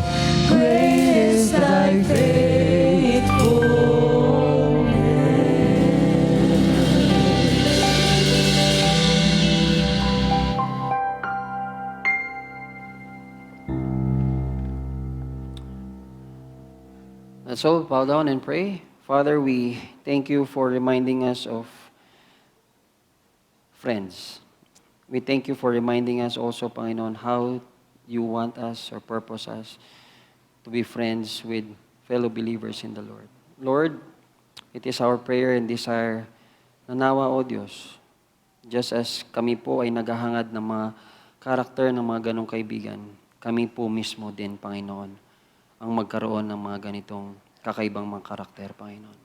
Great is thy Let's all bow down and pray. Father, we thank you for reminding us of friends. We thank you for reminding us also, Panginoon, how you want us or purpose us to be friends with fellow believers in the Lord. Lord, it is our prayer and desire na nawa, O Diyos, just as kami po ay naghahangad ng mga karakter ng mga ganong kaibigan, kami po mismo din, Panginoon, ang magkaroon ng mga ganitong kakaibang mga karakter, Panginoon.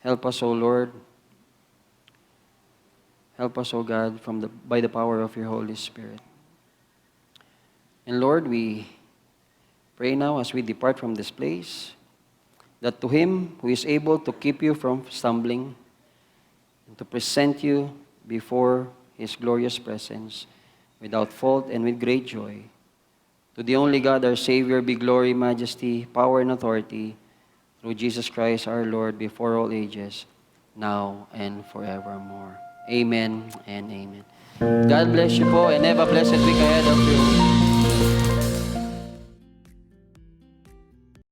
Help us, O Lord. Help us, O God, by the power of your Holy Spirit. And Lord, we pray now as we depart from this place, that to Him who is able to keep you from stumbling and to present you before His glorious presence without fault and with great joy, to the only God, our Savior, be glory, majesty, power, and authority through Jesus Christ our Lord before all ages, now and forevermore. Amen and amen. God bless you po and have a blessed week ahead of you.